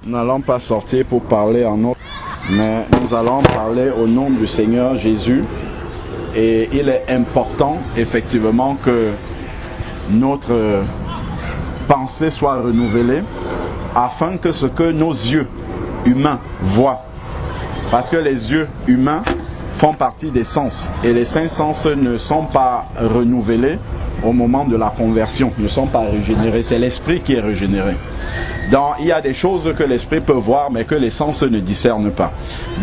Nous n'allons pas sortir pour parler en autre, mais nous allons parler au nom du Seigneur Jésus. Et il est important, effectivement, que notre pensée soit renouvelée afin que ce que nos yeux humains voient, parce que les yeux humains font partie des sens et les 5 sens ne sont pas renouvelés au moment de la conversion, ne sont pas régénérés, c'est l'esprit qui est régénéré. Donc il y a des choses que l'esprit peut voir mais que les sens ne discernent pas.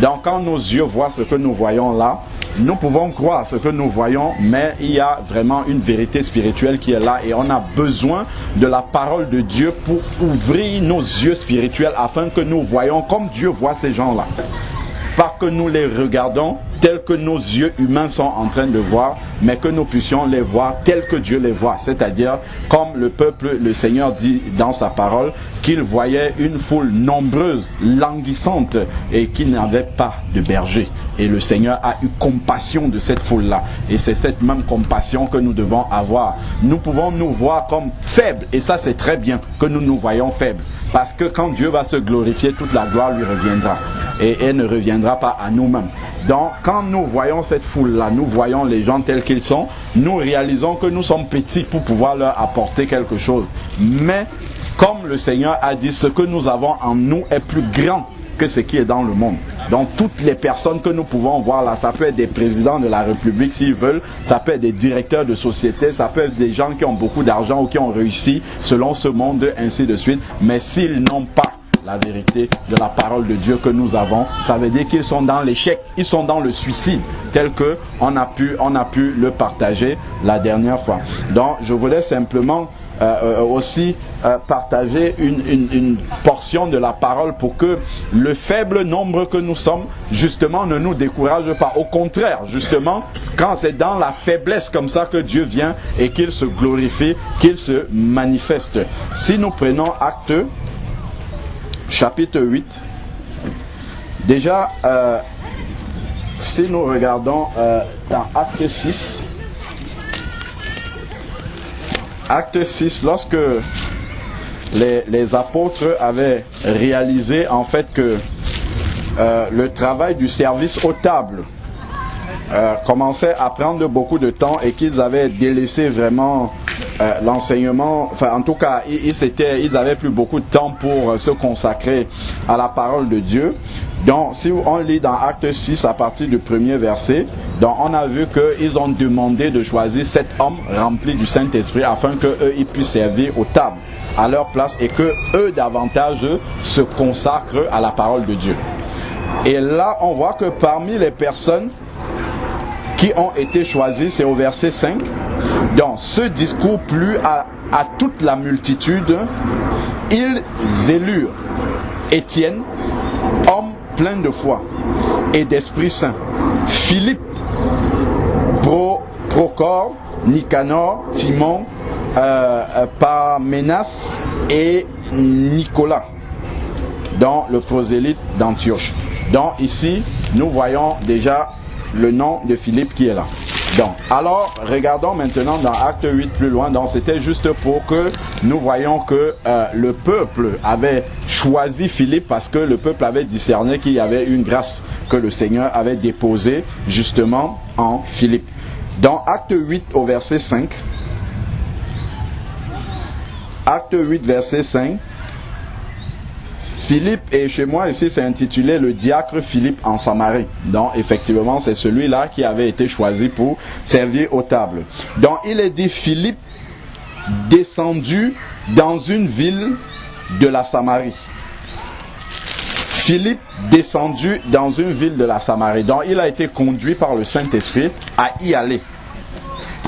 Donc quand nos yeux voient ce que nous voyons là, nous pouvons croire ce que nous voyons, mais il y a vraiment une vérité spirituelle qui est là et on a besoin de la parole de Dieu pour ouvrir nos yeux spirituels afin que nous voyons comme Dieu voit ces gens-là. Pas que nous les regardons tels que nos yeux humains sont en train de voir, mais que nous puissions les voir tels que Dieu les voit. C'est-à-dire, comme le peuple, le Seigneur dit dans sa parole, qu'il voyait une foule nombreuse, languissante, et qui n'avait pas de berger. Et le Seigneur a eu compassion de cette foule-là. Et c'est cette même compassion que nous devons avoir. Nous pouvons nous voir comme faibles, et ça c'est très bien que nous nous voyons faibles. Parce que quand Dieu va se glorifier, toute la gloire lui reviendra. Et elle ne reviendra pas à nous-mêmes. Donc, quand nous voyons cette foule-là, nous voyons les gens tels qu'ils sont, nous réalisons que nous sommes petits pour pouvoir leur apporter quelque chose. Mais, comme le Seigneur a dit, ce que nous avons en nous est plus grand que ce qui est dans le monde. Donc toutes les personnes que nous pouvons voir là, ça peut être des présidents de la République s'ils veulent, ça peut être des directeurs de société, ça peut être des gens qui ont beaucoup d'argent ou qui ont réussi selon ce monde, ainsi de suite. Mais s'ils n'ont pas la vérité de la parole de Dieu que nous avons, ça veut dire qu'ils sont dans l'échec, ils sont dans le suicide, tel que on a pu le partager la dernière fois. Donc je voulais simplement aussi partager une portion de la parole pour que le faible nombre que nous sommes justement ne nous décourage pas. Au contraire, justement, quand c'est dans la faiblesse comme ça que Dieu vient et qu'il se glorifie, qu'il se manifeste. Si nous prenons Actes chapitre 8, déjà si nous regardons dans Acte 6, Acte 6, lorsque les apôtres avaient réalisé en fait que le travail du service aux tables commençait à prendre beaucoup de temps et qu'ils avaient délaissé vraiment l'enseignement, enfin en tout cas ils avaient plus beaucoup de temps pour se consacrer à la parole de Dieu. Donc si on lit dans Acte 6 à partir du premier verset, donc on a vu qu'ils ont demandé de choisir 7 hommes remplis du Saint-Esprit afin qu'eux ils puissent servir aux tables à leur place et que eux davantage se consacrent à la parole de Dieu. Et là on voit que parmi les personnes qui ont été choisis, c'est au verset 5. Donc ce discours plut à toute la multitude. Ils élurent Étienne, homme plein de foi et d'Esprit Saint, Philippe, Procor, Nicanor, Timon, Parménas et Nicolas, dans le prosélyte d'Antioche. Donc ici, nous voyons déjà le nom de Philippe qui est là. Donc, alors, regardons maintenant dans Acte 8 plus loin. Donc, c'était juste pour que nous voyons que le peuple avait choisi Philippe parce que le peuple avait discerné qu'il y avait une grâce que le Seigneur avait déposée justement en Philippe. Dans Acte 8 au verset 5, Acte 8 verset 5, Philippe, et chez moi ici c'est intitulé le diacre Philippe en Samarie. Donc effectivement c'est celui-là qui avait été choisi pour servir aux tables. Donc il est dit Philippe descendu dans une ville de la Samarie. Philippe descendu dans une ville de la Samarie. Donc il a été conduit par le Saint-Esprit à y aller.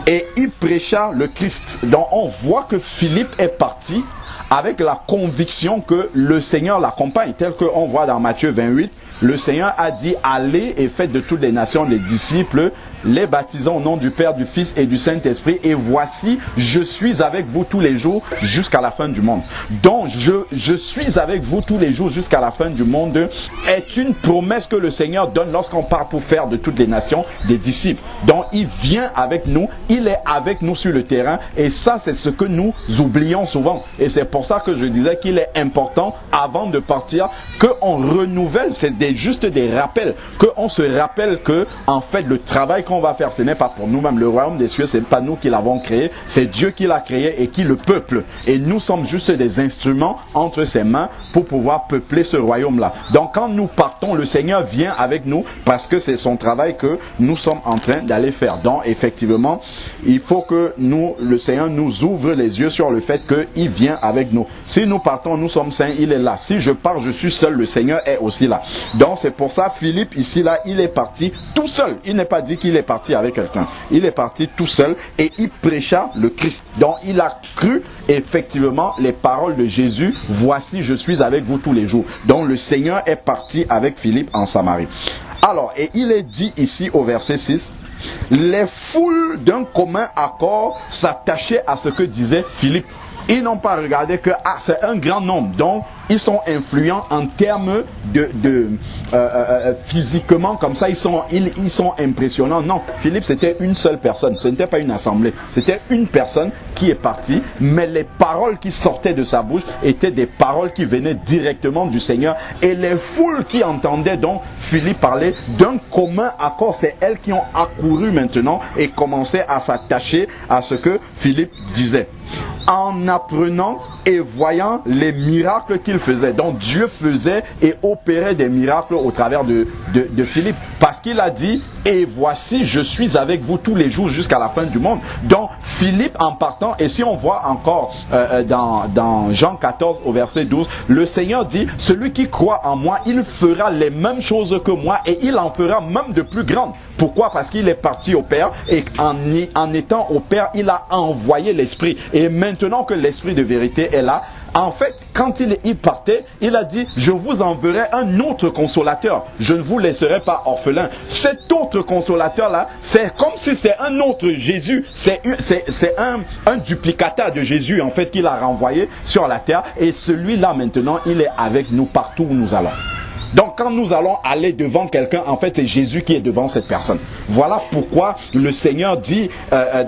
Et il prêcha le Christ. Donc on voit que Philippe est parti avec la conviction que le Seigneur l'accompagne, tel qu'on voit dans Matthieu 28, le Seigneur a dit, allez et faites de toutes les nations des disciples, les baptisant au nom du Père, du Fils et du Saint-Esprit, et voici, je suis avec vous tous les jours jusqu'à la fin du monde. Donc, je suis avec vous tous les jours jusqu'à la fin du monde est une promesse que le Seigneur donne lorsqu'on part pour faire de toutes les nations des disciples. Donc, il vient avec nous, il est avec nous sur le terrain, et ça, c'est ce que nous oublions souvent. Et c'est pour ça que je disais qu'il est important, avant de partir, qu'on renouvelle, c'est juste des rappels, qu'on se rappelle que, en fait, le travail qu'on va faire, ce n'est pas pour nous-mêmes. Le royaume des cieux, c'est pas nous qui l'avons créé, c'est Dieu qui l'a créé et qui le peuple. Et nous sommes juste des instruments entre ses mains pour pouvoir peupler ce royaume-là. Donc quand nous partons, le Seigneur vient avec nous parce que c'est son travail que nous sommes en train d'aller faire. Donc effectivement, il faut que le Seigneur nous ouvre les yeux sur le fait qu'il vient avec nous. Si nous partons, nous sommes saints, il est là. Si je pars, je suis seul, le Seigneur est aussi là. Donc c'est pour ça, Philippe ici, là, il est parti tout seul. Il n'est pas dit qu'il est parti avec quelqu'un. Il est parti tout seul et il prêcha le Christ. Donc il a cru effectivement les paroles de Jésus. Voici, je suis avec vous tous les jours. Donc le Seigneur est parti avec Philippe en Samarie. Alors, et il est dit ici au verset 6, les foules d'un commun accord s'attachaient à ce que disait Philippe. Ils n'ont pas regardé que c'est un grand nombre, donc ils sont influents en termes physiquement, comme ça ils sont impressionnants. Non, Philippe c'était une seule personne, ce n'était pas une assemblée, c'était une personne qui est partie, mais les paroles qui sortaient de sa bouche étaient des paroles qui venaient directement du Seigneur, et les foules qui entendaient donc Philippe parler d'un commun accord, c'est elles qui ont accouru maintenant et commencé à s'attacher à ce que Philippe disait, en apprenant et voyant les miracles qu'il faisait. Donc Dieu faisait et opérait des miracles au travers de Philippe, parce qu'il a dit, et voici, je suis avec vous tous les jours jusqu'à la fin du monde. Donc Philippe en partant, et si on voit encore dans Jean 14 au verset 12, le Seigneur dit, celui qui croit en moi, il fera les mêmes choses que moi, et il en fera même de plus grandes. Pourquoi? Parce qu'il est parti au Père, et en étant au Père, il a envoyé l'Esprit. Et maintenant que l'Esprit de vérité est là, en fait, quand il partait, il a dit, je vous enverrai un autre consolateur. Je ne vous laisserai pas orphelin. Cet autre consolateur-là, c'est comme si c'est un autre Jésus. C'est un duplicateur de Jésus, en fait, qu'il a renvoyé sur la terre. Et celui-là, maintenant, il est avec nous partout où nous allons. Donc quand nous allons aller devant quelqu'un, en fait c'est Jésus qui est devant cette personne. Voilà pourquoi le Seigneur dit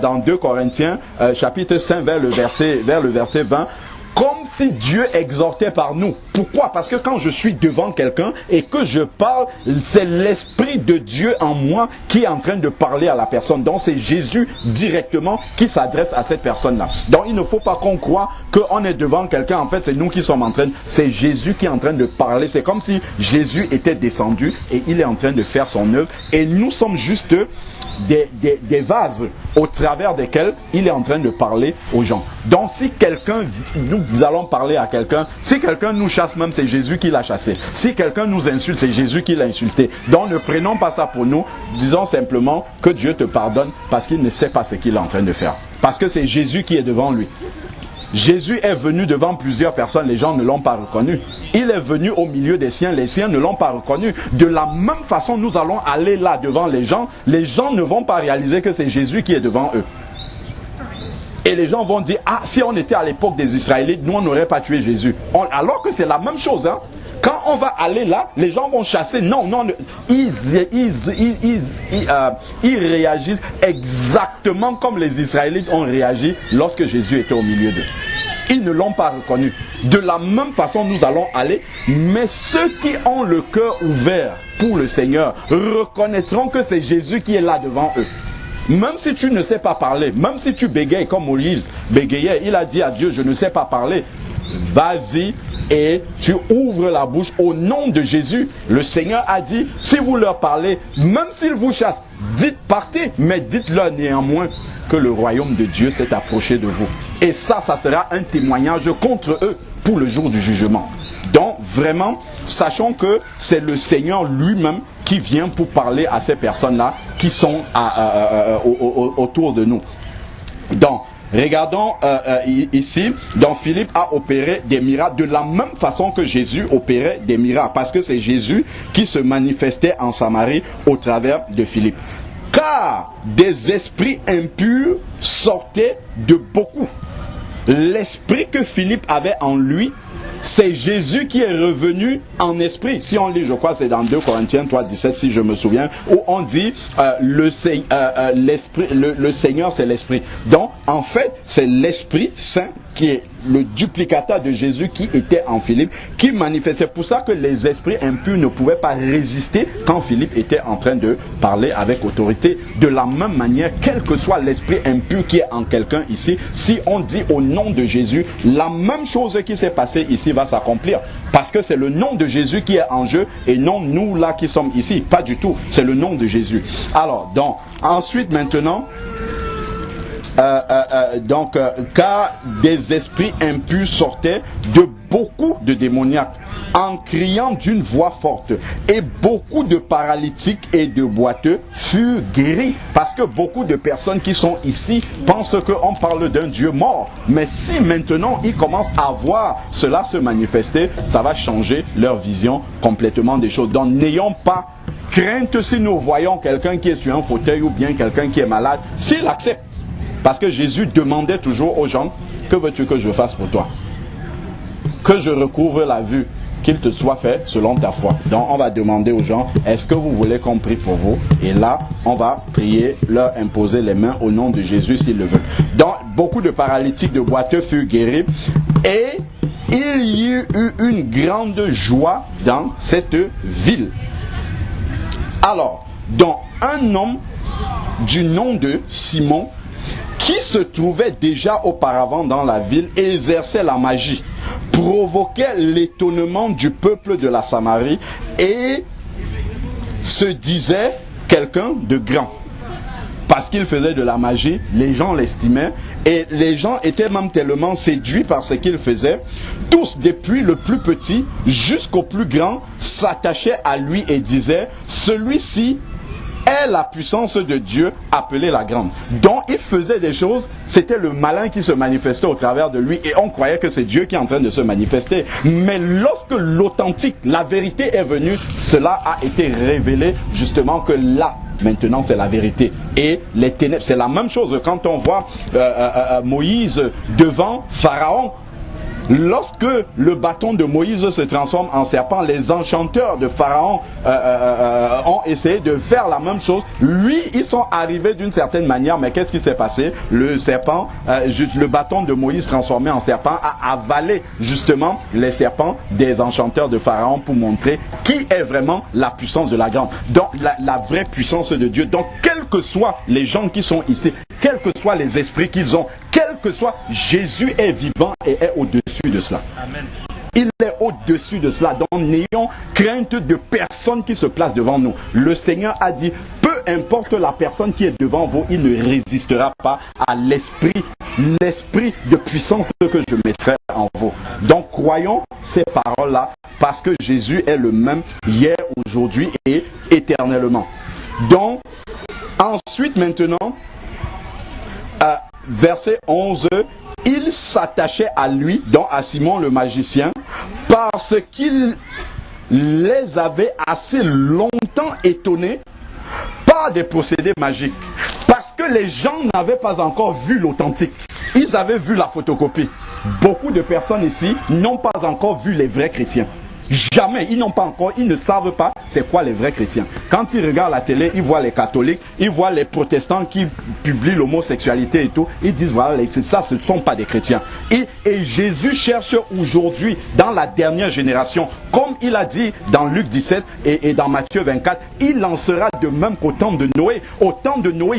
dans 2 Corinthiens chapitre 5 vers le verset 20, comme si Dieu exhortait par nous. Pourquoi? Parce que quand je suis devant quelqu'un et que je parle, c'est l'Esprit de Dieu en moi qui est en train de parler à la personne. Donc c'est Jésus directement qui s'adresse à cette personne-là. Donc il ne faut pas qu'on croie qu'on est devant quelqu'un. En fait, c'est nous qui sommes en train, c'est Jésus qui est en train de parler. C'est comme si Jésus était descendu et il est en train de faire son œuvre. Et nous sommes juste des vases au travers desquels il est en train de parler aux gens. Donc si quelqu'un, nous allons parler à quelqu'un, si quelqu'un nous chasse même, c'est Jésus qui l'a chassé. Si quelqu'un nous insulte, c'est Jésus qui l'a insulté. Donc ne prenons pas ça pour nous, disons simplement que Dieu te pardonne parce qu'il ne sait pas ce qu'il est en train de faire. Parce que c'est Jésus qui est devant lui. Jésus est venu devant plusieurs personnes, les gens ne l'ont pas reconnu. Il est venu au milieu des siens, les siens ne l'ont pas reconnu. De la même façon, nous allons aller là devant les gens ne vont pas réaliser que c'est Jésus qui est devant eux. Et les gens vont dire, ah, si on était à l'époque des Israélites, nous on n'aurait pas tué Jésus. Alors que c'est la même chose, hein. Quand on va aller là, les gens vont chasser. Non, ils réagissent exactement comme les Israélites ont réagi lorsque Jésus était au milieu d'eux. Ils ne l'ont pas reconnu. De la même façon, nous allons aller, mais ceux qui ont le cœur ouvert pour le Seigneur reconnaîtront que c'est Jésus qui est là devant eux. Même si tu ne sais pas parler, même si tu bégayes comme Moïse bégayait, il a dit à Dieu, je ne sais pas parler. Vas-y et tu ouvres la bouche au nom de Jésus. Le Seigneur a dit, si vous leur parlez, même s'ils vous chassent, dites partez, mais dites-leur néanmoins que le royaume de Dieu s'est approché de vous. Et ça sera un témoignage contre eux pour le jour du jugement. Donc vraiment, sachons que c'est le Seigneur lui-même qui vient pour parler à ces personnes-là qui sont autour de nous. Donc, regardons ici, donc Philippe a opéré des miracles de la même façon que Jésus opérait des miracles, parce que c'est Jésus qui se manifestait en Samarie au travers de Philippe. Car des esprits impurs sortaient de beaucoup. L'esprit que Philippe avait en lui, c'est Jésus qui est revenu en esprit. Si on lit, je crois c'est dans 2 Corinthiens 3, 17, si je me souviens, où on dit le Seigneur c'est l'esprit. Donc en fait c'est l'Esprit Saint qui est le duplicateur de Jésus qui était en Philippe, qui manifestait. C'est pour ça que les esprits impurs ne pouvaient pas résister quand Philippe était en train de parler avec autorité. De la même manière, quel que soit l'esprit impur qui est en quelqu'un ici, si on dit au nom de Jésus, la même chose qui s'est passée ici va s'accomplir. Parce que c'est le nom de Jésus qui est en jeu et non nous là qui sommes ici. Pas du tout. C'est le nom de Jésus. Alors, donc, ensuite maintenant, car des esprits impurs sortaient de beaucoup de démoniaques en criant d'une voix forte, et beaucoup de paralytiques et de boiteux furent guéris. Parce que beaucoup de personnes qui sont ici pensent qu'on parle d'un Dieu mort, mais si maintenant ils commencent à voir cela se manifester, ça va changer leur vision complètement des choses. Donc n'ayons pas crainte si nous voyons quelqu'un qui est sur un fauteuil ou bien quelqu'un qui est malade, s'il accepte. Parce que Jésus demandait toujours aux gens, que veux-tu que je fasse pour toi? Que je recouvre la vue, qu'il te soit fait selon ta foi. Donc on va demander aux gens, est-ce que vous voulez qu'on prie pour vous? Et là, on va prier, leur imposer les mains au nom de Jésus s'ils le veulent. Donc beaucoup de paralytiques, de boiteux furent guéris, et il y eut une grande joie dans cette ville. Alors, donc un homme du nom de Simon, qui se trouvait déjà auparavant dans la ville, exerçait la magie, provoquait l'étonnement du peuple de la Samarie et se disait quelqu'un de grand. Parce qu'il faisait de la magie, les gens l'estimaient et les gens étaient même tellement séduits par ce qu'il faisait. Tous, depuis le plus petit jusqu'au plus grand, s'attachaient à lui et disaient, celui-ci est la puissance de Dieu appelée la grande. Donc il faisait des choses, c'était le malin qui se manifestait au travers de lui et on croyait que c'est Dieu qui est en train de se manifester. Mais lorsque l'authentique, la vérité est venue, cela a été révélé justement que là, maintenant c'est la vérité. Et les ténèbres, c'est la même chose quand on voit Moïse devant Pharaon. Lorsque le bâton de Moïse se transforme en serpent, les enchanteurs de Pharaon ont essayé de faire la même chose. Oui, ils sont arrivés d'une certaine manière, mais qu'est-ce qui s'est passé? Le serpent, le bâton de Moïse transformé en serpent a avalé justement les serpents des enchanteurs de Pharaon pour montrer qui est vraiment la puissance de la grande. Donc la vraie puissance de Dieu. Donc quels que soient les gens qui sont ici, quels que soient les esprits qu'ils ont, quel que soit, Jésus est vivant et est au-dessus de cela. Amen. Il est au-dessus de cela. Donc n'ayons crainte de personne qui se place devant nous. Le Seigneur a dit, peu importe la personne qui est devant vous, il ne résistera pas à l'esprit de puissance que je mettrai en vous. Donc croyons ces paroles-là parce que Jésus est le même hier, aujourd'hui et éternellement. Donc ensuite maintenant, verset 11, il s'attachait à lui, donc à Simon le magicien, parce qu'il les avait assez longtemps étonnés par des procédés magiques. Parce que les gens n'avaient pas encore vu l'authentique. Ils avaient vu la photocopie. Beaucoup de personnes ici n'ont pas encore vu les vrais chrétiens. Jamais, ils ne savent pas c'est quoi les vrais chrétiens. Quand ils regardent la télé, ils voient les catholiques, ils voient les protestants qui publient l'homosexualité et tout, ils disent voilà, ça ce ne sont pas des chrétiens. Et Jésus cherche aujourd'hui, dans la dernière génération, comme il a dit dans Luc 17 et dans Matthieu 24, il en sera de même qu'au temps de Noé. Au temps de Noé,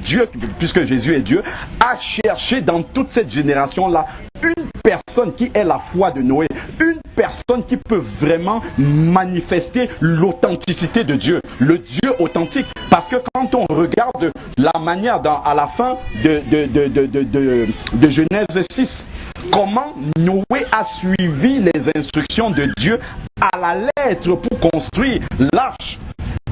Dieu, puisque Jésus est Dieu, a cherché dans toute cette génération-là une personne qui est la foi de Noé, une personne qui peut vraiment manifester l'authenticité de Dieu, le Dieu authentique. Parce que quand on regarde la manière à la fin de Genèse 6, comment Noé a suivi les instructions de Dieu à la lettre pour construire l'arche.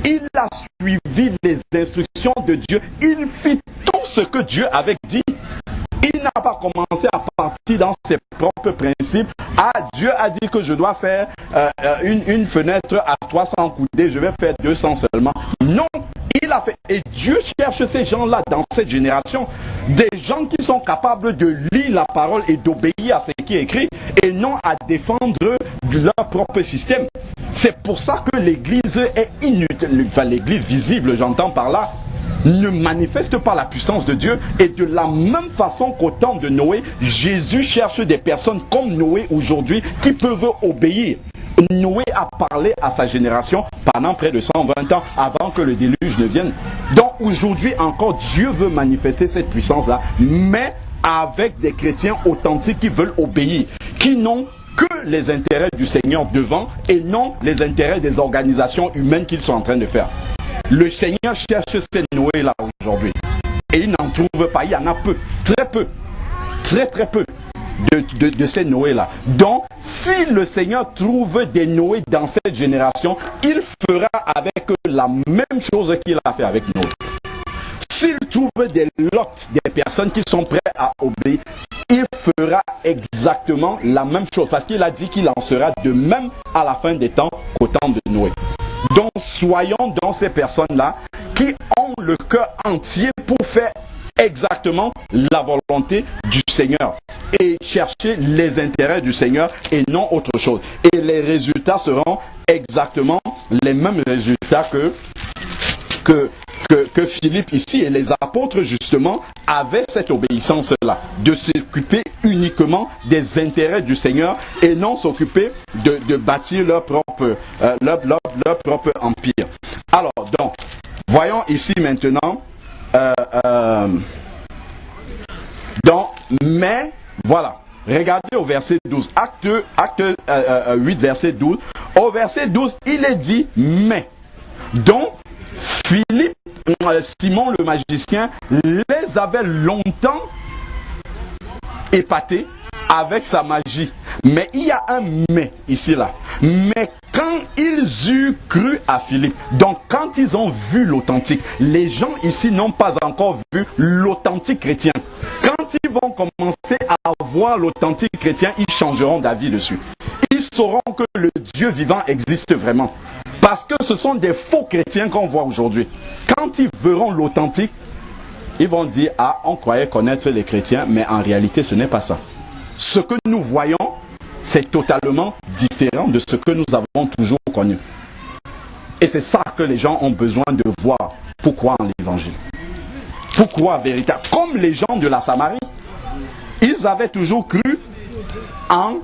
Il a suivi les instructions de Dieu. Il fit tout ce que Dieu avait dit. Il n'a pas commencé à partir dans ses propres principes. Ah, Dieu a dit que je dois faire une fenêtre à 300 coudées, je vais faire 200 seulement. Non, il a fait. Et Dieu cherche ces gens-là dans cette génération. Des gens qui sont capables de lire la parole et d'obéir à ce qui est écrit et non à défendre leur propre système. C'est pour ça que l'église est inutile. Enfin, l'église visible, j'entends par là, ne manifeste pas la puissance de Dieu. Et de la même façon qu'au temps de Noé, Jésus cherche des personnes comme Noé aujourd'hui qui peuvent obéir. Noé a parlé à sa génération pendant près de 120 ans avant que le déluge ne vienne. Donc aujourd'hui encore, Dieu veut manifester cette puissance-là, mais avec des chrétiens authentiques qui veulent obéir, qui n'ont que les intérêts du Seigneur devant et non les intérêts des organisations humaines qu'ils sont en train de faire. Le Seigneur cherche ces Noé-là aujourd'hui. Et il n'en trouve pas, il y en a peu, très peu, très peu de ces Noé-là. Donc, si le Seigneur trouve des Noé dans cette génération, il fera avec eux la même chose qu'il a fait avec Noé. S'il trouve des Lot, des personnes qui sont prêtes à obéir, il fera exactement la même chose. Parce qu'il a dit qu'il en sera de même à la fin des temps qu'au temps de Noé. Donc soyons dans ces personnes-là qui ont le cœur entier pour faire exactement la volonté du Seigneur et chercher les intérêts du Seigneur et non autre chose. Et les résultats seront exactement les mêmes résultats que Philippe ici, et les apôtres justement avaient cette obéissance-là, de s'occuper uniquement des intérêts du Seigneur et non s'occuper de bâtir leur propre empire. Alors donc, voyons ici maintenant, mais voilà, regardez au verset 12, acte 8 verset 12, au verset 12 il est dit mais, donc Philippe, Simon le magicien, les avait longtemps épatés avec sa magie. Mais il y a un mais ici là. Mais quand ils eurent cru à Philippe, donc quand ils ont vu l'authentique, les gens ici n'ont pas encore vu l'authentique chrétien. Quand ils vont commencer à voir l'authentique chrétien, ils changeront d'avis dessus. Ils sauront que le Dieu vivant existe vraiment. Parce que ce sont des faux chrétiens qu'on voit aujourd'hui. Quand ils verront l'authentique, ils vont dire, ah, on croyait connaître les chrétiens, mais en réalité, ce n'est pas ça. Ce que nous voyons, c'est totalement différent de ce que nous avons toujours connu. Et c'est ça que les gens ont besoin de voir. Pourquoi en l'évangile? Pourquoi véritable? Comme les gens de la Samarie, ils avaient toujours cru en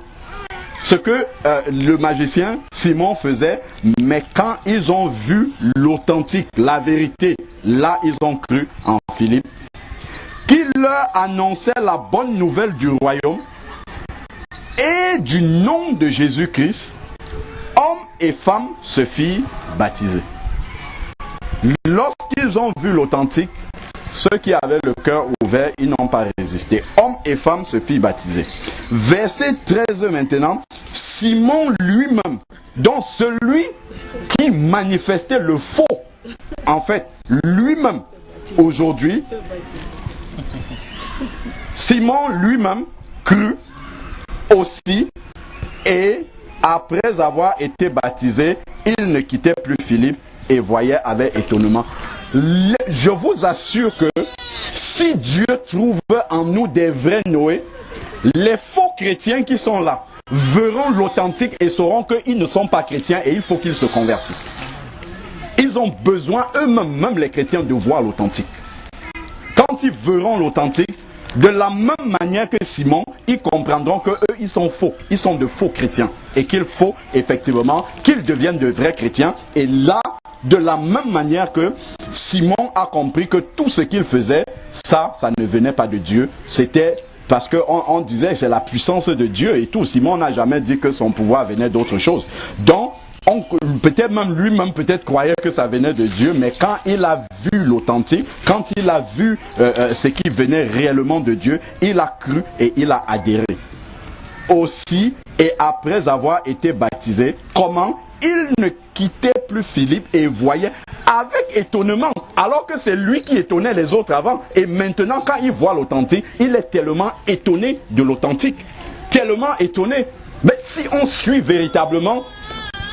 ce que le magicien Simon faisait, mais quand ils ont vu l'authentique, la vérité, là ils ont cru en Philippe, qui leur annonçait la bonne nouvelle du royaume et du nom de Jésus-Christ, hommes et femmes se firent baptiser. Lorsqu'ils ont vu l'authentique, ceux qui avaient le cœur ouvert, ils n'ont pas résisté. Hommes et femmes se firent baptiser. Verset 13 maintenant, Simon lui-même, donc celui qui manifestait le faux, en fait, lui-même, aujourd'hui, Simon lui-même crut aussi, et après avoir été baptisé, il ne quittait plus Philippe et voyait avec étonnement. Je vous assure que si Dieu trouve en nous des vrais Noé, les faux chrétiens qui sont là verront l'authentique et sauront qu'ils ne sont pas chrétiens et il faut qu'ils se convertissent. Ils ont besoin eux-mêmes, même les chrétiens, de voir l'authentique. Quand ils verront l'authentique, de la même manière que Simon, ils comprendront que eux, ils sont faux. Ils sont de faux chrétiens. Et qu'il faut effectivement qu'ils deviennent de vrais chrétiens. Et là, de la même manière que Simon a compris que tout ce qu'il faisait, ça ne venait pas de Dieu. C'était parce qu'on disait que c'est la puissance de Dieu et tout. Simon n'a jamais dit que son pouvoir venait d'autre chose. Donc, peut-être même lui-même peut-être croyait que ça venait de Dieu, mais quand il a vu l'authentique, quand il a vu ce qui venait réellement de Dieu, il a cru et il a adhéré. Aussi, et après avoir été baptisé, comment il ne quittait plus Philippe et voyait avec étonnement, alors que c'est lui qui étonnait les autres avant. Et maintenant, quand il voit l'authentique, il est tellement étonné de l'authentique. Tellement étonné. Mais si on suit véritablement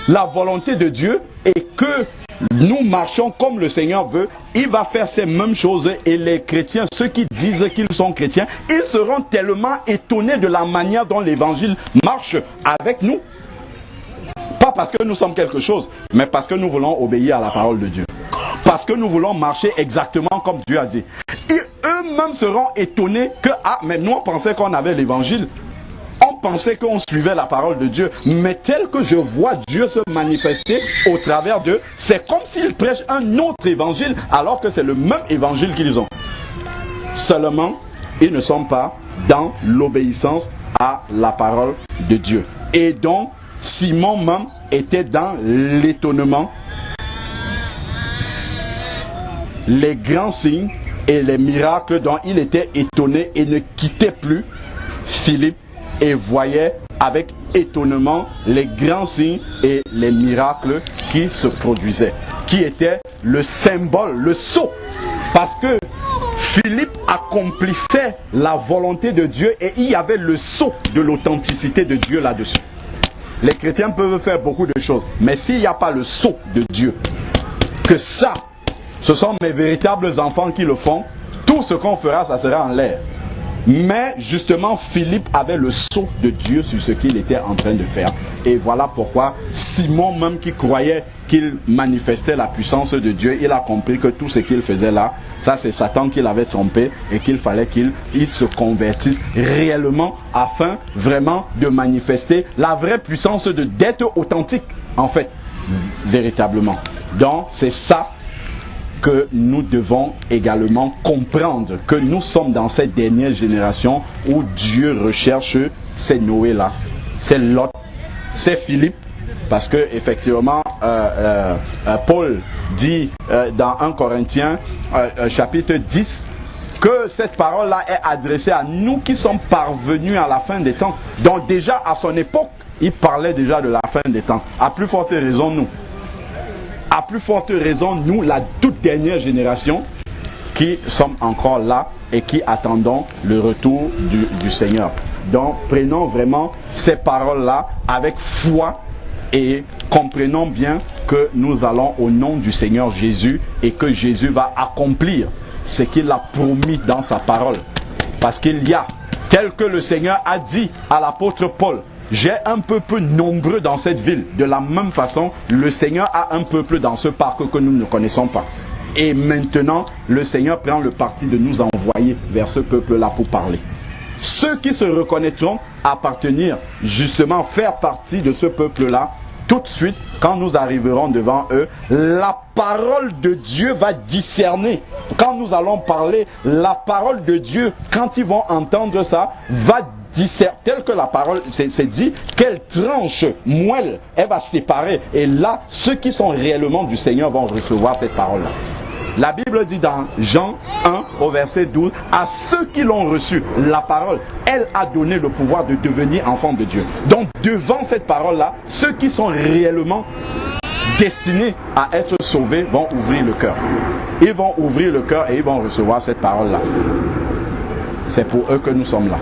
la volonté de Dieu et que nous marchons comme le Seigneur veut, il va faire ces mêmes choses et les chrétiens, ceux qui disent qu'ils sont chrétiens, ils seront tellement étonnés de la manière dont l'évangile marche avec nous. Pas parce que nous sommes quelque chose, mais parce que nous voulons obéir à la parole de Dieu. Parce que nous voulons marcher exactement comme Dieu a dit. Et eux-mêmes seront étonnés que, mais nous on pensait qu'on avait l'évangile. On pensait qu'on suivait la parole de Dieu. Mais tel que je vois Dieu se manifester au travers d'eux, c'est comme s'ils prêchent un autre évangile, alors que c'est le même évangile qu'ils ont. Seulement, ils ne sont pas dans l'obéissance à la parole de Dieu. Et donc, Simon même était dans l'étonnement, les grands signes et les miracles dont il était étonné et ne quittait plus Philippe et voyait avec étonnement les grands signes et les miracles qui se produisaient, qui étaient le symbole, le sceau, parce que Philippe accomplissait la volonté de Dieu et il y avait le sceau de l'authenticité de Dieu là-dessus. Les chrétiens peuvent faire beaucoup de choses, mais s'il n'y a pas le sceau de Dieu, que ça, ce sont mes véritables enfants qui le font, tout ce qu'on fera, ça sera en l'air. Mais justement, Philippe avait le sceau de Dieu sur ce qu'il était en train de faire. Et voilà pourquoi Simon, même qui croyait qu'il manifestait la puissance de Dieu, il a compris que tout ce qu'il faisait là, ça c'est Satan qui l'avait trompé et qu'il fallait qu'il se convertisse réellement afin vraiment de manifester la vraie puissance d'être authentique, en fait, véritablement. Donc c'est ça que nous devons également comprendre, que nous sommes dans cette dernière génération où Dieu recherche ces Noé-là, c'est Lot, c'est Philippe, parce que effectivement Paul dit dans 1 Corinthiens chapitre 10 que cette parole-là est adressée à nous qui sommes parvenus à la fin des temps. Donc déjà à son époque, il parlait déjà de la fin des temps. À plus forte raison nous. À plus forte raison, nous, la toute dernière génération, qui sommes encore là et qui attendons le retour du Seigneur. Donc, prenons vraiment ces paroles-là avec foi et comprenons bien que nous allons au nom du Seigneur Jésus et que Jésus va accomplir ce qu'il a promis dans sa parole. Parce qu'il y a, tel que le Seigneur a dit à l'apôtre Paul, j'ai un peuple nombreux dans cette ville. De la même façon, le Seigneur a un peuple dans ce parc que nous ne connaissons pas. Et maintenant, le Seigneur prend le parti de nous envoyer vers ce peuple-là pour parler. Ceux qui se reconnaîtront appartenir, justement, faire partie de ce peuple-là, tout de suite, quand nous arriverons devant eux, la parole de Dieu va discerner. Quand nous allons parler, la parole de Dieu, quand ils vont entendre ça, va discerner, tel que la parole c'est dit, quelle tranche moelle, elle va séparer. Et là, ceux qui sont réellement du Seigneur vont recevoir cette parole-là. La Bible dit dans Jean 1 au verset 12, à ceux qui l'ont reçu, la parole, elle a donné le pouvoir de devenir enfants de Dieu. Donc devant cette parole-là, ceux qui sont réellement destinés à être sauvés vont ouvrir le cœur. Ils vont ouvrir le cœur et ils vont recevoir cette parole-là. C'est pour eux que nous sommes là.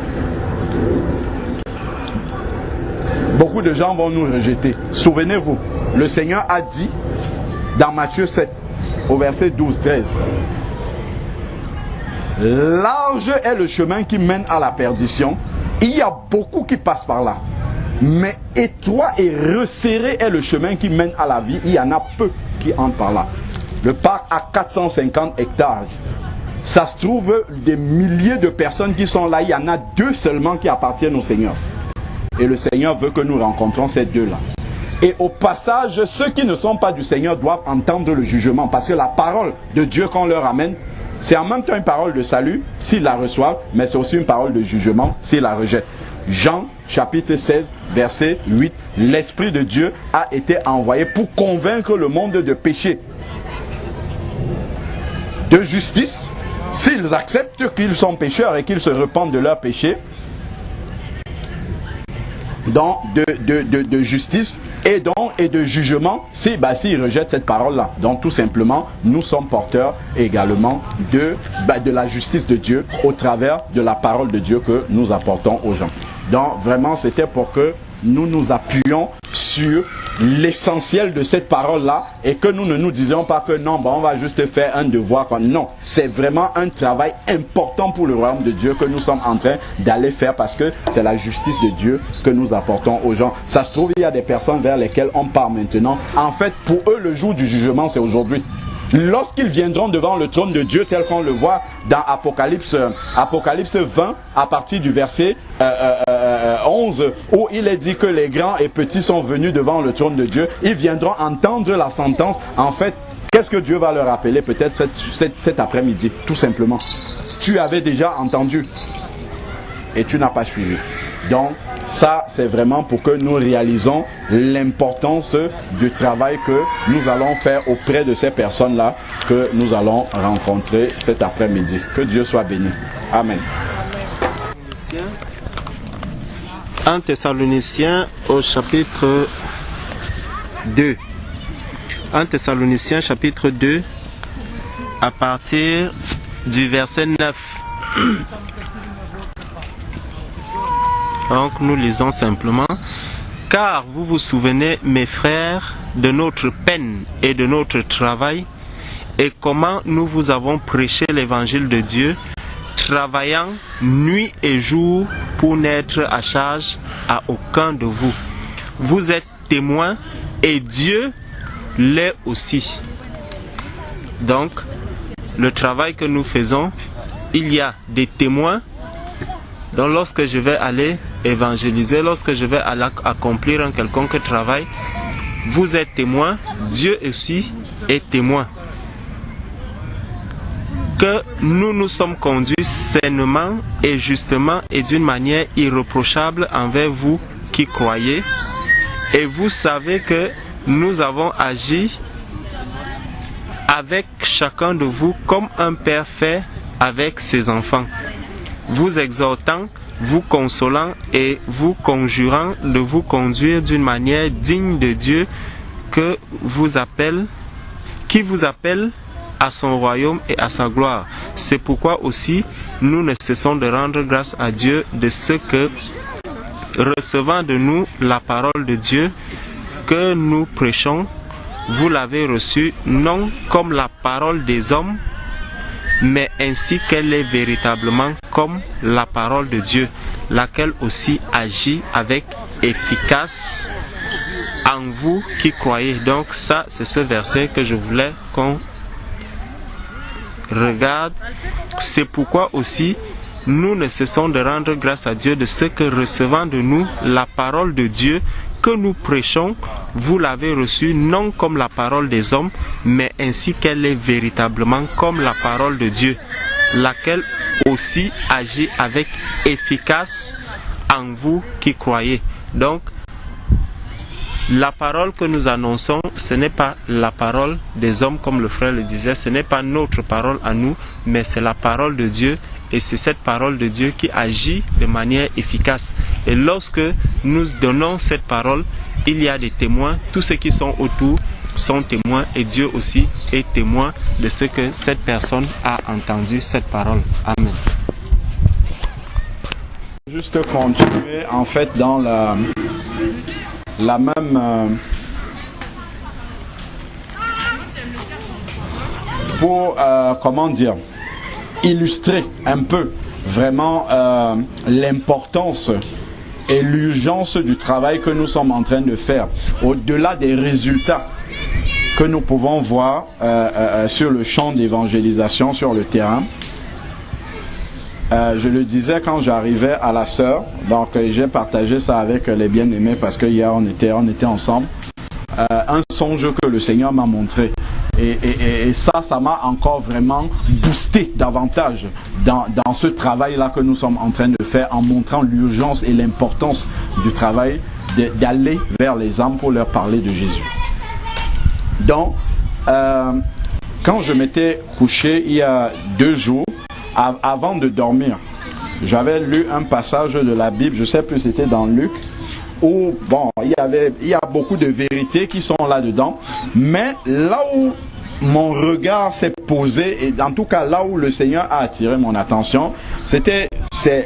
Beaucoup de gens vont nous rejeter. Souvenez-vous, le Seigneur a dit dans Matthieu 7, au verset 12-13, large est le chemin qui mène à la perdition. Il y a beaucoup qui passent par là. Mais étroit et resserré est le chemin qui mène à la vie. Il y en a peu qui entrent par là. Le parc a 450 hectares. Ça se trouve des milliers de personnes qui sont là. Il y en a 2 seulement qui appartiennent au Seigneur. Et le Seigneur veut que nous rencontrons ces 2-là. Et au passage, ceux qui ne sont pas du Seigneur doivent entendre le jugement. Parce que la parole de Dieu qu'on leur amène, c'est en même temps une parole de salut s'ils la reçoivent, mais c'est aussi une parole de jugement s'ils la rejettent. Jean chapitre 16, verset 8. L'Esprit de Dieu a été envoyé pour convaincre le monde de péché, de justice, s'ils acceptent qu'ils sont pécheurs et qu'ils se repentent de leurs péchés, donc de justice et donc et de jugement s'ils rejettent cette parole-là. Donc tout simplement, nous sommes porteurs également de la justice de Dieu au travers de la parole de Dieu que nous apportons aux gens. Donc vraiment, c'était pour que nous nous appuyons sur l'essentiel de cette parole-là et que nous ne nous disions pas que non, on va juste faire un devoir. Non, c'est vraiment un travail important pour le royaume de Dieu que nous sommes en train d'aller faire parce que c'est la justice de Dieu que nous apportons aux gens. Ça se trouve, il y a des personnes vers lesquelles on part maintenant. En fait, pour eux, le jour du jugement, c'est aujourd'hui. Lorsqu'ils viendront devant le trône de Dieu tel qu'on le voit dans Apocalypse 20 à partir du verset 11 où il est dit que les grands et petits sont venus devant le trône de Dieu, ils viendront entendre la sentence. En fait, qu'est-ce que Dieu va leur rappeler peut-être cet après-midi? Tout simplement, tu avais déjà entendu et tu n'as pas suivi. Donc ça, c'est vraiment pour que nous réalisons l'importance du travail que nous allons faire auprès de ces personnes-là que nous allons rencontrer cet après-midi. Que Dieu soit béni. Amen. 1 Thessaloniciens au chapitre 2. 1 Thessaloniciens chapitre 2 à partir du verset 9. Donc nous lisons simplement: car vous vous souvenez, mes frères, de notre peine et de notre travail, et comment nous vous avons prêché l'évangile de Dieu, travaillant nuit et jour pour n'être à charge à aucun de vous. Vous êtes témoins et Dieu l'est aussi. Donc, le travail que nous faisons, il y a des témoins. Donc lorsque je vais aller évangéliser, lorsque je vais aller accomplir un quelconque travail, vous êtes témoin, Dieu aussi est témoin. Que nous nous sommes conduits sainement et justement et d'une manière irréprochable envers vous qui croyez. Et vous savez que nous avons agi avec chacun de vous comme un père fait avec ses enfants, vous exhortant, vous consolant et vous conjurant de vous conduire d'une manière digne de Dieu qui vous appelle à son royaume et à sa gloire. C'est pourquoi aussi nous ne cessons de rendre grâce à Dieu de ce que, recevant de nous la parole de Dieu que nous prêchons, vous l'avez reçue non comme la parole des hommes, mais ainsi qu'elle est véritablement comme la parole de Dieu, laquelle aussi agit avec efficace en vous qui croyez. Donc ça, c'est ce verset que je voulais qu'on regarde. C'est pourquoi aussi nous ne cessons de rendre grâce à Dieu de ce que, recevant de nous la parole de Dieu que nous prêchons, vous l'avez reçue non comme la parole des hommes, mais ainsi qu'elle est véritablement comme la parole de Dieu, laquelle aussi agit avec efficace en vous qui croyez. Donc, la parole que nous annonçons, ce n'est pas la parole des hommes, comme le frère le disait, ce n'est pas notre parole à nous, mais c'est la parole de Dieu, et c'est cette parole de Dieu qui agit de manière efficace. Et lorsque nous donnons cette parole, il y a des témoins, tous ceux qui sont autour sont témoins, et Dieu aussi est témoin de ce que cette personne a entendu, cette parole. Amen. Juste continuer en fait dans la même pour comment dire, illustrer un peu vraiment l'importance et l'urgence du travail que nous sommes en train de faire, au-delà des résultats que nous pouvons voir sur le champ d'évangélisation, sur le terrain. Je le disais quand j'arrivais à la sœur, donc j'ai partagé ça avec les bien-aimés parce que hier on était ensemble. Un songe que le Seigneur m'a montré et ça m'a encore vraiment boosté davantage dans ce travail-là que nous sommes en train de faire, en montrant l'urgence et l'importance du travail d'aller vers les âmes pour leur parler de Jésus. Donc, quand je m'étais couché il y a 2 jours, avant de dormir, j'avais lu un passage de la Bible, je ne sais plus, c'était dans Luc, où, bon, il y a beaucoup de vérités qui sont là-dedans, mais là où mon regard s'est posé, et en tout cas là où le Seigneur a attiré mon attention, c'est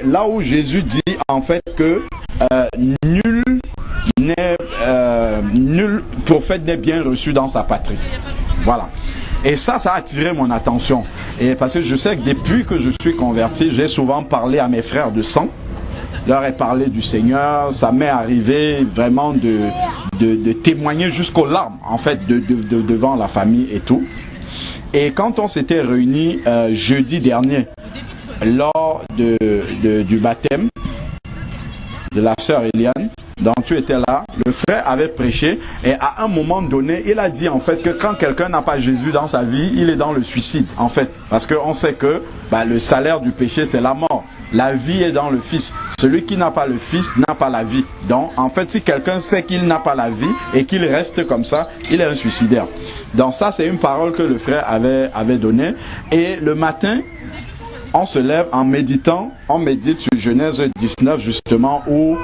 là où Jésus dit en fait que nul prophète n'est bien reçu dans sa patrie. Voilà. Et ça a attiré mon attention. Et parce que je sais que depuis que je suis converti, j'ai souvent parlé à mes frères de sang, leur ai parlé du Seigneur. Ça m'est arrivé vraiment de témoigner jusqu'aux larmes, en fait, devant la famille et tout. Et quand on s'était réunis jeudi dernier, lors du baptême de la sœur Eliane, donc tu étais là, le frère avait prêché et à un moment donné, il a dit en fait que quand quelqu'un n'a pas Jésus dans sa vie, il est dans le suicide en fait. Parce qu'on sait que le salaire du péché c'est la mort. La vie est dans le Fils. Celui qui n'a pas le Fils n'a pas la vie. Donc en fait si quelqu'un sait qu'il n'a pas la vie et qu'il reste comme ça, il est un suicidaire. Donc ça c'est une parole que le frère avait donnée. Et le matin, on se lève en méditant, on médite sur Genèse 19 justement où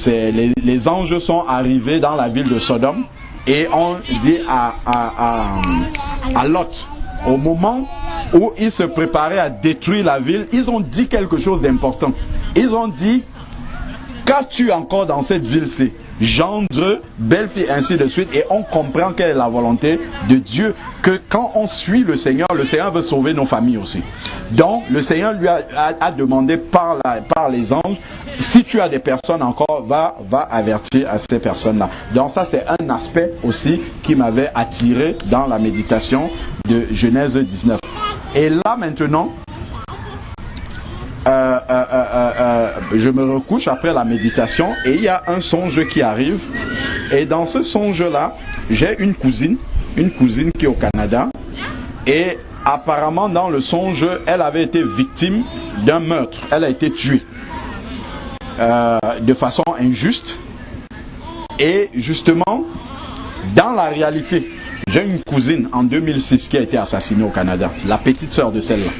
les anges sont arrivés dans la ville de Sodome et on dit à Lot, au moment où ils se préparaient à détruire la ville, ils ont dit quelque chose d'important. Ils ont dit, qu'as-tu encore dans cette ville-ci? Gendre, belle-fille, ainsi de suite. Et on comprend quelle est la volonté de Dieu, que quand on suit le Seigneur veut sauver nos familles aussi. Donc le Seigneur lui a demandé par les anges, si tu as des personnes encore, va avertir à ces personnes-là. Donc ça c'est un aspect aussi qui m'avait attiré dans la méditation de Genèse 19. Et là maintenant, je me recouche après la méditation et il y a un songe qui arrive. Et dans ce songe-là, j'ai une cousine qui est au Canada. Et apparemment dans le songe, elle avait été victime d'un meurtre. Elle a été tuée de façon injuste. Et justement, dans la réalité, j'ai une cousine en 2006 qui a été assassinée au Canada. La petite sœur de celle-là.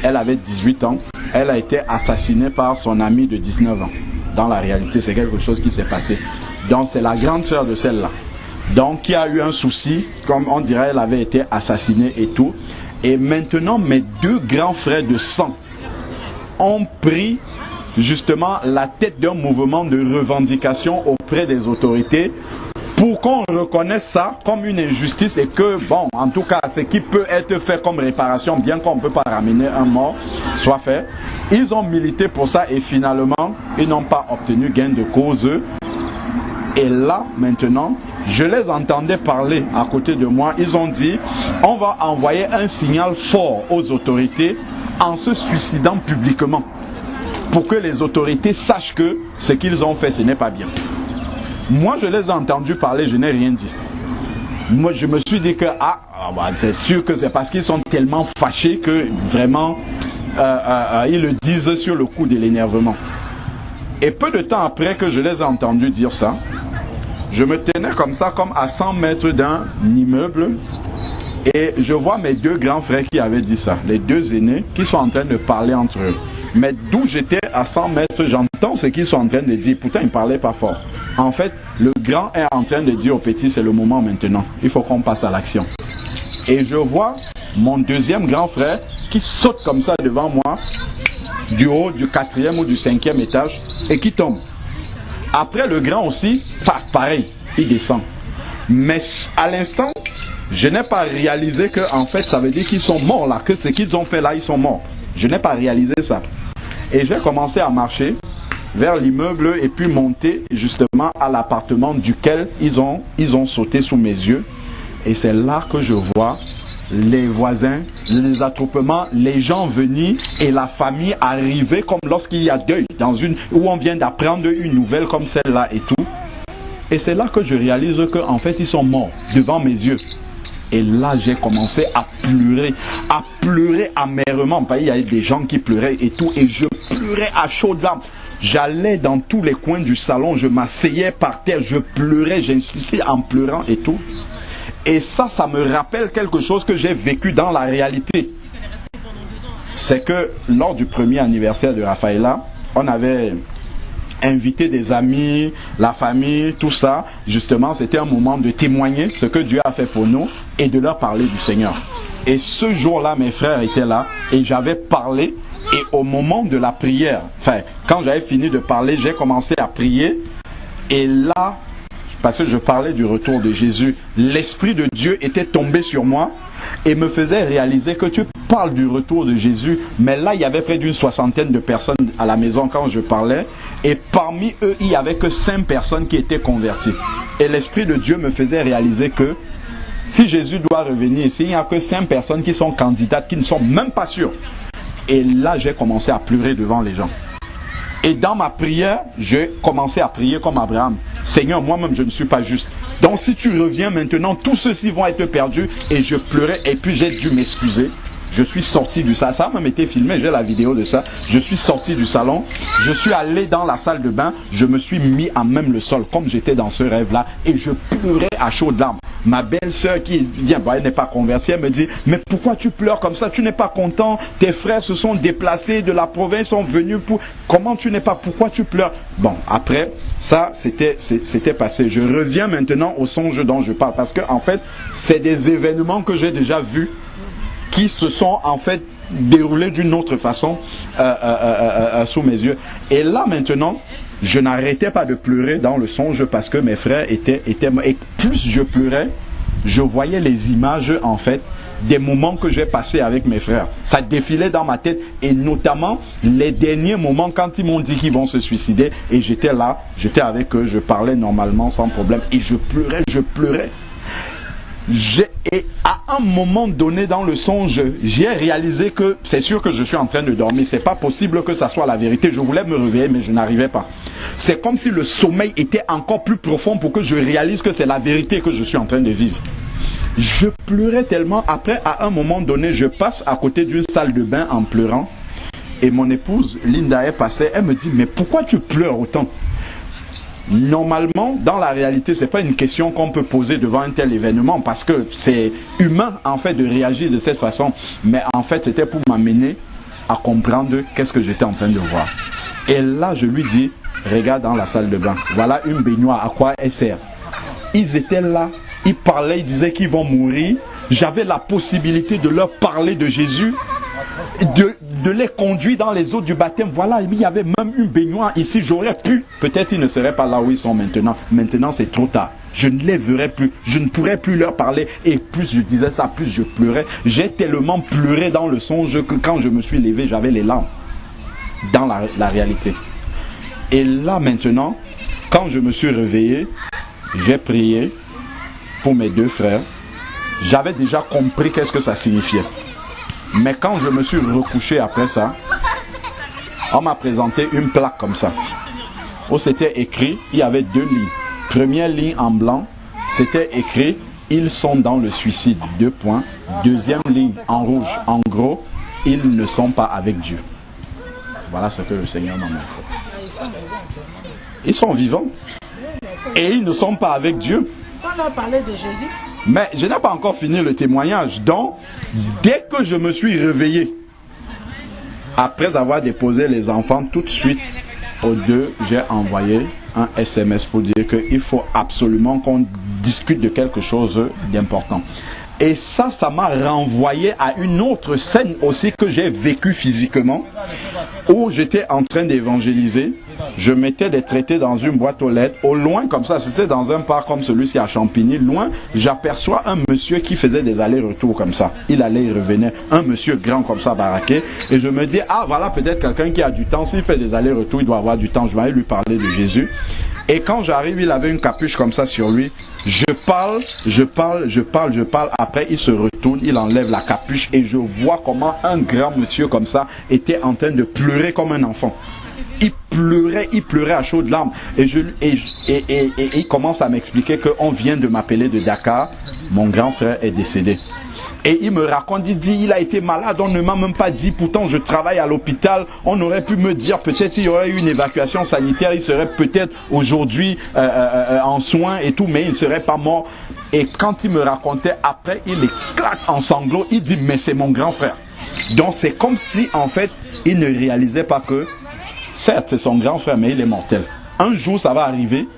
Elle avait 18 ans. Elle a été assassinée par son amie de 19 ans. Dans la réalité, c'est quelque chose qui s'est passé. Donc, c'est la grande sœur de celle-là. Donc, qui a eu un souci, comme on dirait, elle avait été assassinée et tout. Et maintenant, mes deux grands frères de sang ont pris justement la tête d'un mouvement de revendication auprès des autorités pour qu'on reconnaisse ça comme une injustice et que, bon, en tout cas, ce qui peut être fait comme réparation, bien qu'on ne peut pas ramener un mort, soit fait. Ils ont milité pour ça et finalement, ils n'ont pas obtenu gain de cause. Et là, maintenant, je les entendais parler à côté de moi. Ils ont dit, on va envoyer un signal fort aux autorités en se suicidant publiquement pour que les autorités sachent que ce qu'ils ont fait, ce n'est pas bien. Moi, je les ai entendus parler, je n'ai rien dit. Moi, je me suis dit que, c'est sûr que c'est parce qu'ils sont tellement fâchés que vraiment, ils le disent sur le coup de l'énervement. Et peu de temps après que je les ai entendus dire ça, je me tenais comme ça, comme à 100 mètres d'un immeuble, et je vois mes deux grands frères qui avaient dit ça, les deux aînés, qui sont en train de parler entre eux. Mais d'où j'étais à 100 mètres, j'entends ce qu'ils sont en train de dire. Pourtant, ils ne parlaient pas fort. En fait, le grand est en train de dire au petit, c'est le moment maintenant. Il faut qu'on passe à l'action. Et je vois mon deuxième grand frère qui saute comme ça devant moi, du haut du 4e ou du 5e étage, et qui tombe. Après, le grand aussi, pareil, il descend. Mais à l'instant, je n'ai pas réalisé que, en fait, ça veut dire qu'ils sont morts là, que ce qu'ils ont fait là, ils sont morts. Je n'ai pas réalisé ça. Et j'ai commencé à marcher vers l'immeuble et puis monter justement à l'appartement duquel ils ont sauté sous mes yeux. Et c'est là que je vois les voisins, les attroupements, les gens venir et la famille arriver comme lorsqu'il y a deuil, où on vient d'apprendre une nouvelle comme celle-là et tout. Et c'est là que je réalise qu'en fait ils sont morts devant mes yeux. Et là, j'ai commencé à pleurer amèrement. Il y avait des gens qui pleuraient et tout. Et je pleurais à chaudes larmes. J'allais dans tous les coins du salon. Je m'asseyais par terre. Je pleurais. J'insistais en pleurant et tout. Et ça me rappelle quelque chose que j'ai vécu dans la réalité. C'est que lors du premier anniversaire de Raphaëla, on avait inviter des amis, la famille, tout ça. Justement, c'était un moment de témoigner ce que Dieu a fait pour nous et de leur parler du Seigneur. Et ce jour-là, mes frères étaient là et j'avais parlé. Et au moment de la prière, enfin, quand j'avais fini de parler, j'ai commencé à prier. Et là, parce que je parlais du retour de Jésus, l'Esprit de Dieu était tombé sur moi et me faisait réaliser que tu parles du retour de Jésus. Mais là, il y avait près d'une 60aine de personnes à la maison quand je parlais. Et parmi eux, il n'y avait que 5 personnes qui étaient converties. Et l'Esprit de Dieu me faisait réaliser que si Jésus doit revenir ici, il n'y a que 5 personnes qui sont candidates, qui ne sont même pas sûres. Et là, j'ai commencé à pleurer devant les gens. Et dans ma prière, j'ai commencé à prier comme Abraham. Seigneur, moi-même, je ne suis pas juste. Donc si tu reviens maintenant, tous ceux-ci vont être perdus. Et je pleurais et puis j'ai dû m'excuser. Je suis sorti du salon. Ça a même été filmé, j'ai la vidéo de ça. Je suis sorti du salon. Je suis allé dans la salle de bain. Je me suis mis à même le sol comme j'étais dans ce rêve-là. Et je pleurais à chaudes larmes. Ma belle-sœur qui vient, elle n'est pas convertie, elle me dit, mais pourquoi tu pleures comme ça? Tu n'es pas content? Tes frères se sont déplacés de la province, sont venus pour... Comment tu n'es pas? Pourquoi tu pleures? Bon, après, ça, c'était passé. Je reviens maintenant au songe dont je parle. Parce que, en fait, c'est des événements que j'ai déjà vus qui se sont, en fait, déroulés d'une autre façon sous mes yeux. Et là, maintenant, je n'arrêtais pas de pleurer dans le songe parce que mes frères étaient... Et plus je pleurais, je voyais les images, en fait, des moments que j'ai passés avec mes frères. Ça défilait dans ma tête, et notamment les derniers moments quand ils m'ont dit qu'ils vont se suicider. Et j'étais là, j'étais avec eux, je parlais normalement sans problème. Et je pleurais. Et à un moment donné dans le songe, j'ai réalisé que c'est sûr que je suis en train de dormir. C'est pas possible que ça soit la vérité. Je voulais me réveiller, mais je n'arrivais pas. C'est comme si le sommeil était encore plus profond pour que je réalise que c'est la vérité que je suis en train de vivre. Je pleurais tellement. Après, à un moment donné, je passe à côté d'une salle de bain en pleurant. Et mon épouse, Linda, est passée. Elle me dit, mais pourquoi tu pleures autant? Normalement, dans la réalité, c'est pas une question qu'on peut poser devant un tel événement parce que c'est humain en fait de réagir de cette façon. Mais en fait, c'était pour m'amener à comprendre qu'est-ce que j'étais en train de voir. Et là, je lui dis, regarde dans la salle de bain, voilà une baignoire, à quoi elle sert? Ils étaient là, ils parlaient, ils disaient qu'ils vont mourir. J'avais la possibilité de leur parler de Jésus, de les conduire dans les eaux du baptême. Voilà, il y avait même une baignoire ici. J'aurais pu, peut-être ils ne seraient pas là où ils sont maintenant. Maintenant c'est trop tard. Je ne les verrai plus, je ne pourrais plus leur parler. Et plus je disais ça, plus je pleurais. J'ai tellement pleuré dans le songe que quand je me suis levé, j'avais les larmes dans la réalité. Et là maintenant, quand je me suis réveillé, j'ai prié pour mes 2 frères. J'avais déjà compris qu'est-ce que ça signifiait. Mais quand je me suis recouché après ça, on m'a présenté une plaque comme ça, où c'était écrit, il y avait 2 lignes. Première ligne en blanc, c'était écrit, ils sont dans le suicide, 2 points. Deuxième ligne en rouge, en gros, ils ne sont pas avec Dieu. Voilà ce que le Seigneur m'a montré. Ils sont vivants. Et ils ne sont pas avec Dieu. On a parlé de Jésus. Mais je n'ai pas encore fini le témoignage. Donc, dès que je me suis réveillé, après avoir déposé les enfants, tout de suite, aux 2, j'ai envoyé un SMS pour dire qu'il faut absolument qu'on discute de quelque chose d'important. Et ça m'a renvoyé à une autre scène aussi que j'ai vécue physiquement, où j'étais en train d'évangéliser. Je mettais des traités dans une boîte aux lettres. Au loin, comme ça, c'était dans un parc comme celui-ci à Champigny. Loin, j'aperçois un monsieur qui faisait des allers-retours comme ça. Il allait, il revenait. Un monsieur grand comme ça, baraqué. Et je me dis, ah voilà, peut-être quelqu'un qui a du temps. S'il fait des allers-retours, il doit avoir du temps. Je vais aller lui parler de Jésus. Et quand j'arrive, il avait une capuche comme ça sur lui. Je parle. Après, il se retourne, il enlève la capuche et je vois comment un grand monsieur comme ça était en train de pleurer comme un enfant. Il pleurait à chaudes larmes. Et il commence à m'expliquer qu'on vient de m'appeler de Dakar. Mon grand frère est décédé. Et il me raconte, il dit, il a été malade, on ne m'a même pas dit, pourtant je travaille à l'hôpital, on aurait pu me dire, peut-être il y aurait eu une évacuation sanitaire, il serait peut-être aujourd'hui en soins et tout, mais il ne serait pas mort. Et quand il me racontait, après, il éclate en sanglots, il dit, mais c'est mon grand frère. Donc c'est comme si, en fait, il ne réalisait pas que Certes, c'est son grand frère, mais il est mortel. Un jour, ça va arriver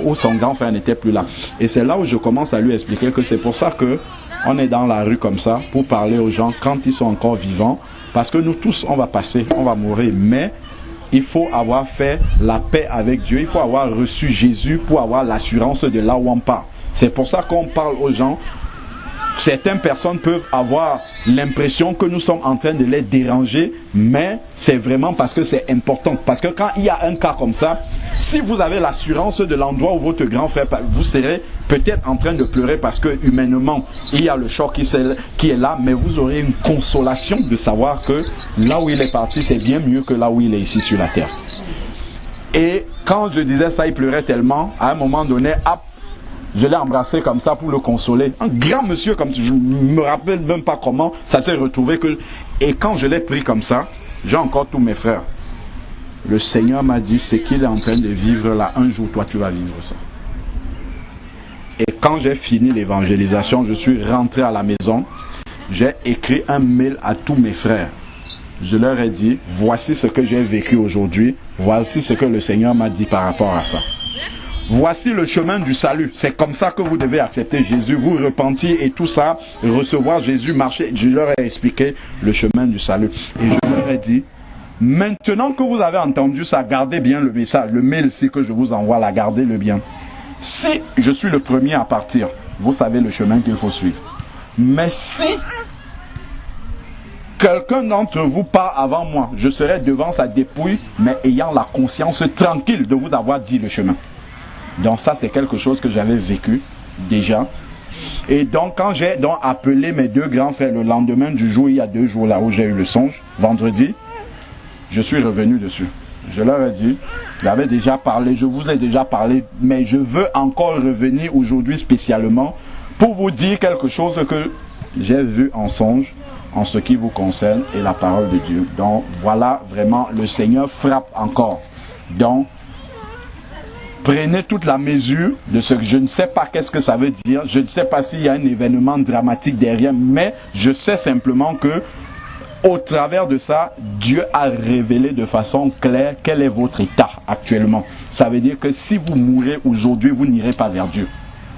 où son grand frère n'était plus là. Et c'est là où je commence à lui expliquer que c'est pour ça que on est dans la rue comme ça, pour parler aux gens quand ils sont encore vivants. Parce que nous tous, on va passer, on va mourir. Mais il faut avoir fait la paix avec Dieu. Il faut avoir reçu Jésus pour avoir l'assurance de là où on part. C'est pour ça qu'on parle aux gens. Certaines personnes peuvent avoir l'impression que nous sommes en train de les déranger, mais c'est vraiment parce que c'est important. Parce que quand il y a un cas comme ça, si vous avez l'assurance de l'endroit où votre grand frère, vous serez peut-être en train de pleurer parce que humainement, il y a le choc qui est là, mais vous aurez une consolation de savoir que là où il est parti, c'est bien mieux que là où il est ici sur la terre. Et quand je disais ça, il pleurait tellement, à un moment donné, je l'ai embrassé comme ça pour le consoler. Un grand monsieur comme ça, je ne me rappelle même pas comment ça s'est retrouvé. Et quand je l'ai pris comme ça, j'ai encore tous mes frères. Le Seigneur m'a dit, ce qu'il est en train de vivre là, un jour toi tu vas vivre ça. Et quand j'ai fini l'évangélisation, je suis rentré à la maison, j'ai écrit un mail à tous mes frères. Je leur ai dit, voici ce que j'ai vécu aujourd'hui, voici ce que le Seigneur m'a dit par rapport à ça. Voici le chemin du salut. C'est comme ça que vous devez accepter Jésus, vous repentir et tout ça, recevoir Jésus, marcher. Je leur ai expliqué le chemin du salut. Et je leur ai dit, maintenant que vous avez entendu ça, gardez bien le message, le mail-ci que je vous envoie là, gardez-le bien. Si je suis le premier à partir, vous savez le chemin qu'il faut suivre. Mais si quelqu'un d'entre vous part avant moi, je serai devant sa dépouille, mais ayant la conscience tranquille de vous avoir dit le chemin. Donc ça c'est quelque chose que j'avais vécu déjà. Et donc quand j'ai donc appelé mes deux grands frères le lendemain du jour, il y a 2 jours là où j'ai eu le songe, vendredi, je suis revenu dessus. Je leur ai dit, j'avais déjà parlé, je vous ai déjà parlé, mais je veux encore revenir aujourd'hui spécialement pour vous dire quelque chose que j'ai vu en songe en ce qui vous concerne et la parole de Dieu. Donc voilà, vraiment le Seigneur frappe encore. Donc prenez toute la mesure de ce que je ne sais pas qu'est-ce que ça veut dire. Je ne sais pas s'il y a un événement dramatique derrière, mais je sais simplement que au travers de ça, Dieu a révélé de façon claire quel est votre état actuellement. Ça veut dire que si vous mourrez aujourd'hui, vous n'irez pas vers Dieu.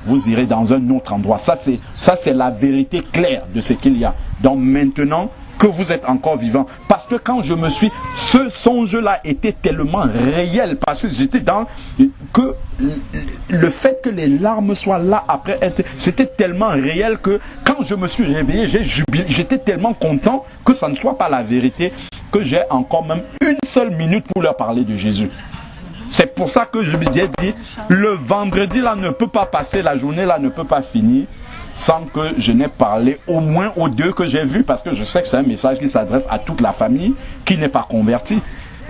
Vous irez dans un autre endroit. Ça c'est la vérité claire de ce qu'il y a. Donc maintenant que vous êtes encore vivant. Parce que quand je me suis... Ce songe-là était tellement réel. Parce que j'étais dans... que le fait que les larmes soient là après... C'était tellement réel que quand je me suis réveillé, j'ai jubilé. J'étais tellement content que ça ne soit pas la vérité. Que j'ai encore même une seule minute pour leur parler de Jésus. C'est pour ça que je me disais dit, le vendredi là ne peut pas passer, la journée là ne peut pas finir sans que je n'ai parlé au moins aux 2 que j'ai vus, parce que je sais que c'est un message qui s'adresse à toute la famille qui n'est pas convertie.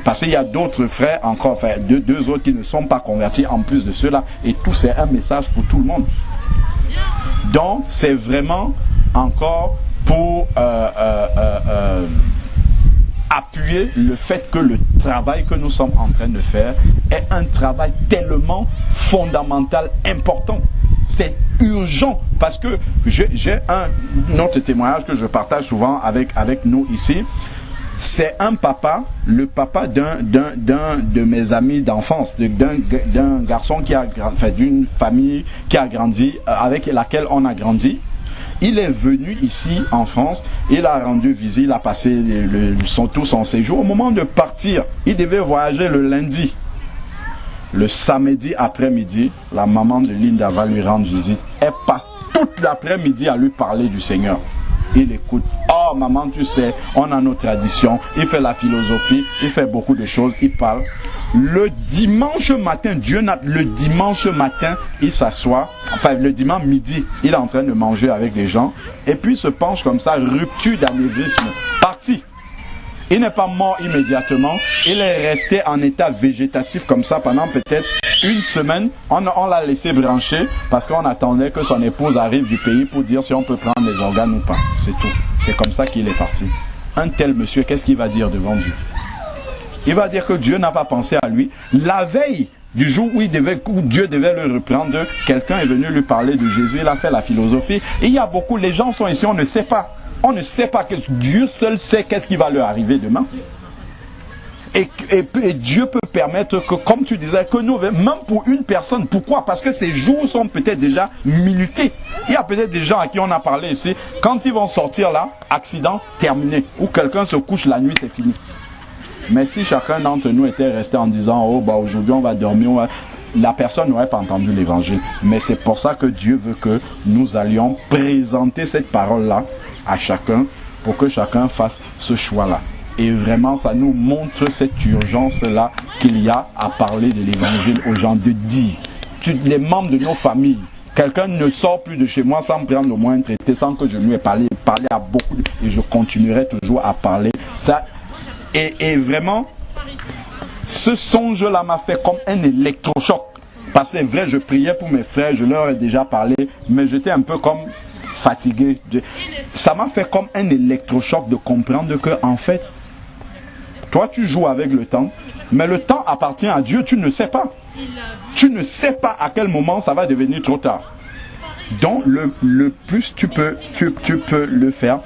Parce qu'il y a d'autres frères encore, enfin deux autres qui ne sont pas convertis en plus de ceux-là. Et tout c'est un message pour tout le monde. Donc c'est vraiment encore pour appuyer le fait que le travail que nous sommes en train de faire est un travail tellement fondamental, important. C'est urgent parce que j'ai un autre témoignage que je partage souvent avec nous ici. C'est un papa, le papa d'un de mes amis d'enfance, d'un garçon qui a, enfin, d'une famille qui a grandi, avec laquelle on a grandi. Il est venu ici en France, il a rendu visite, il a passé tout son séjour. Au moment de partir, il devait voyager le lundi. Le samedi après-midi, la maman de Linda va lui rendre visite. Elle passe toute l'après-midi à lui parler du Seigneur. Il écoute. Oh maman, tu sais, on a nos traditions. Il fait la philosophie, il fait beaucoup de choses, il parle. Le dimanche matin, le dimanche matin, il s'assoit. Enfin, le dimanche midi, il est en train de manger avec les gens. Et puis il se penche comme ça, rupture d'anévrisme. Parti. Il n'est pas mort immédiatement. Il est resté en état végétatif comme ça pendant peut-être 1 semaine. On l'a laissé brancher parce qu'on attendait que son épouse arrive du pays pour dire si on peut prendre les organes ou pas. C'est tout. C'est comme ça qu'il est parti. Un tel monsieur, qu'est-ce qu'il va dire devant Dieu? Il va dire que Dieu n'a pas pensé à lui. La veille du jour où Dieu devait le reprendre, quelqu'un est venu lui parler de Jésus. Il a fait la philosophie. Et il y a beaucoup, les gens sont ici, on ne sait pas. On ne sait pas que Dieu seul sait qu'est-ce qui va leur arriver demain. Et Dieu peut permettre que, comme tu disais, que nous, même pour une personne, pourquoi? Parce que ces jours sont peut-être déjà minutés. Il y a peut-être des gens à qui on a parlé ici, quand ils vont sortir là, accident terminé, ou quelqu'un se couche la nuit, c'est fini. Mais si chacun d'entre nous était resté en disant, oh bah aujourd'hui on va dormir, la personne n'aurait pas entendu l'évangile. Mais c'est pour ça que Dieu veut que nous allions présenter cette parole-là à chacun, pour que chacun fasse ce choix-là. Et vraiment, ça nous montre cette urgence-là qu'il y a à parler de l'évangile aux gens, de dire. Les membres de nos familles, quelqu'un ne sort plus de chez moi sans prendre au moins un traité, sans que je lui ai parlé à beaucoup, et je continuerai toujours à parler. Ça, et vraiment, ce songe-là m'a fait comme un électrochoc. Parce que c'est vrai, je priais pour mes frères, je leur ai déjà parlé, mais j'étais un peu comme fatigué. Ça m'a fait comme un électrochoc de comprendre que, en fait, toi tu joues avec le temps, mais le temps appartient à Dieu, tu ne sais pas. Tu ne sais pas à quel moment ça va devenir trop tard. Donc le plus tu peux le faire.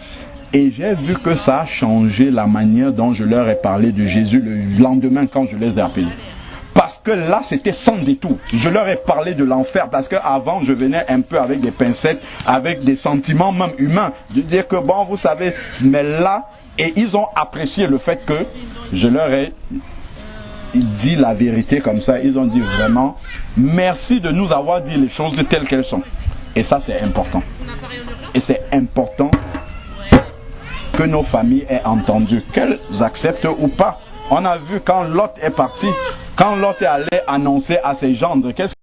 Et j'ai vu que ça a changé la manière dont je leur ai parlé de Jésus le lendemain quand je les ai appelés. Parce que là, c'était sans détour. Je leur ai parlé de l'enfer parce qu'avant, je venais un peu avec des pincettes, avec des sentiments même humains. De dire que bon, vous savez, mais là, et ils ont apprécié le fait que je leur ai dit la vérité comme ça. Ils ont dit vraiment, merci de nous avoir dit les choses telles qu'elles sont. Et ça, c'est important. Et c'est important que nos familles aient entendu, qu'elles acceptent ou pas. On a vu quand Lot est parti, quand Lot est allé annoncer à ses gendres, qu'est-ce